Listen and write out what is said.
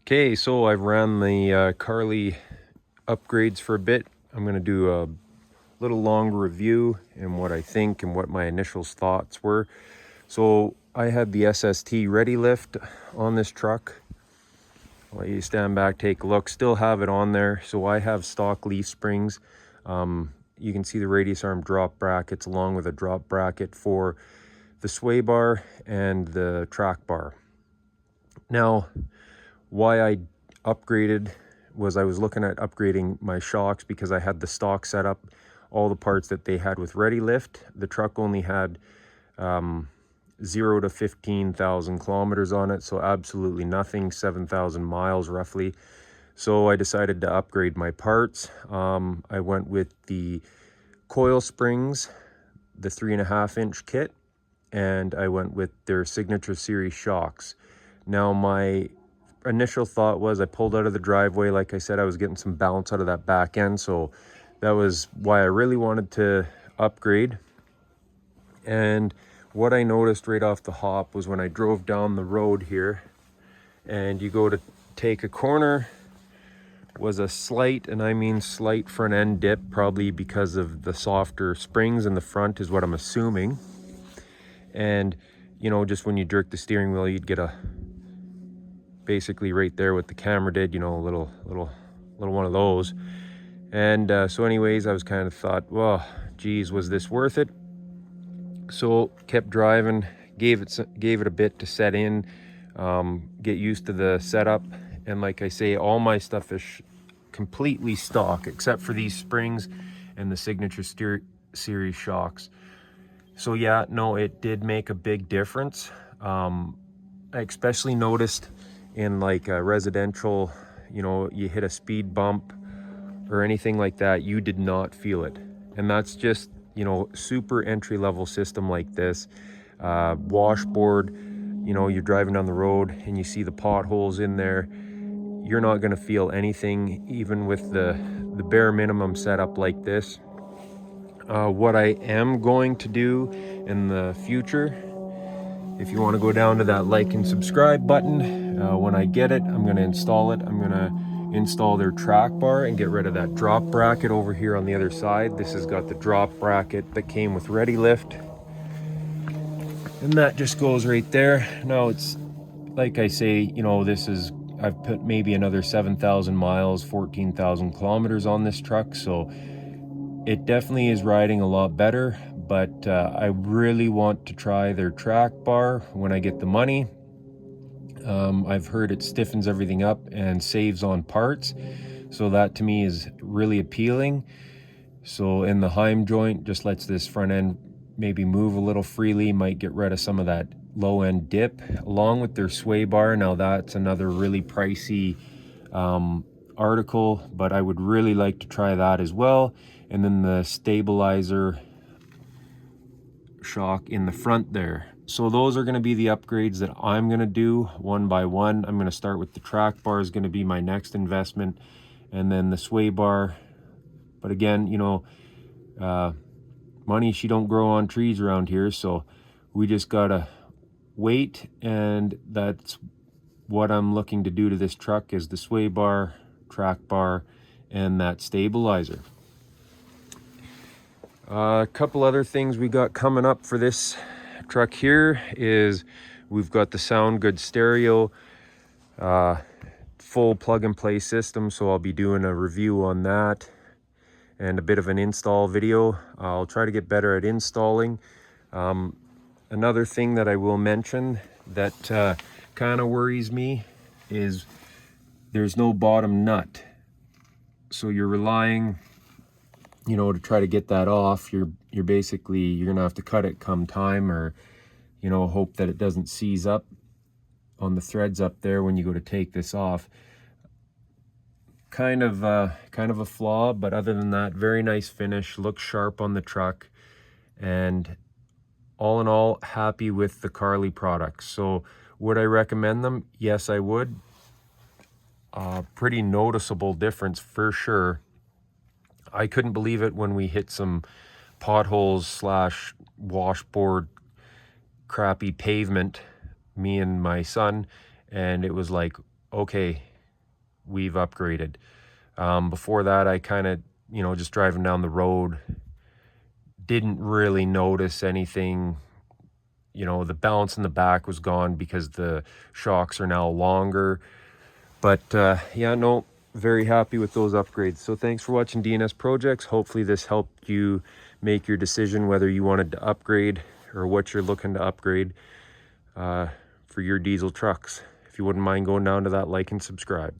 Okay, so I've ran the Carli upgrades for a bit. I'm going to do a little longer review and what I think and what my initial thoughts were. So I had the SST Ready Lift on this truck. I'll let you stand back, take a look. Still have it on there. So I have stock leaf springs. You can see the radius arm drop brackets along with a drop bracket for the sway bar and the track bar. Now, why I upgraded was I was looking at upgrading my shocks because I had the stock set up, all the parts that they had with Ready Lift. The truck only had 0 to 15,000 kilometers on it, so absolutely nothing, 7,000 miles roughly. So I decided to upgrade my parts. I went with the coil springs, the 3.5-inch kit, and I went with their signature series shocks. Now my initial thought was I pulled out of the driveway. Like I said, I was getting some bounce out of that back end, so that was why I really wanted to upgrade. And what I noticed right off the hop was when I drove down the road here and you go to take a corner, was a slight, and I mean slight, front end dip, probably because of the softer springs in the front is what I'm assuming. And you know, just when you jerk the steering wheel, you'd get a basically right there what the camera did, you know, a little one of those. And so anyways, I was kind of thought, well, geez, was this worth it? So kept driving, gave it a bit to set in, get used to the setup. And like I say, all my stuff is completely stock except for these springs and the signature series shocks. So yeah, no, it did make a big difference. I especially noticed in like a residential, you know, you hit a speed bump or anything like that, you did not feel it. And that's just, you know, super entry level system like this. Washboard, you know, you're driving down the road and you see the potholes in there, you're not going to feel anything, even with the bare minimum setup like this. What I am going to do in the future, if you want to go down to that like and subscribe button, when I get it, I'm going to install it. I'm going to install their track bar and get rid of that drop bracket over here on the other side. This has got the drop bracket that came with Ready Lift. And that just goes right there. Now it's, like I say, you know, this is, I've put maybe another 7,000 miles, 14,000 kilometers on this truck. So it definitely is riding a lot better, but I really want to try their track bar when I get the money. I've heard it stiffens everything up and saves on parts, so that to me is really appealing. So in the Heim joint, just lets this front end maybe move a little freely, might get rid of some of that low end dip, along with their sway bar. Now that's another really pricey article, but I would really like to try that as well. And then the stabilizer shock in the front there. So those are going to be the upgrades that I'm going to do one by one. I'm going to start with the track bar, is going to be my next investment, and then the sway bar. But again, you know, money, she don't grow on trees around here, so we just gotta wait. And that's what I'm looking to do to this truck, is the sway bar, track bar, and that stabilizer. A couple other things we got coming up for this truck here is we've got the Sound Good stereo, full plug and play system. So I'll be doing a review on that and a bit of an install video. I'll try to get better at installing. Another thing that I will mention that kind of worries me is there's no bottom nut. So you're relying, you know, to try to get that off. You're basically, you're gonna have to cut it come time, or, you know, hope that it doesn't seize up on the threads up there when you go to take this off. Kind of a flaw, but other than that, very nice finish, looks sharp on the truck, and all in all, happy with the Carli products. So would I recommend them? Yes, I would. Pretty noticeable difference for sure. I couldn't believe it when we hit some potholes slash washboard crappy pavement, me and my son, and it was like, okay, we've upgraded. Before that, I kind of, you know, just driving down the road, didn't really notice anything. You know, the bounce in the back was gone because the shocks are now longer. But yeah, no, very happy with those upgrades. So thanks for watching DNS Projects. Hopefully this helped you make your decision whether you wanted to upgrade or what you're looking to upgrade for your diesel trucks. If you wouldn't mind going down to that, like and subscribe.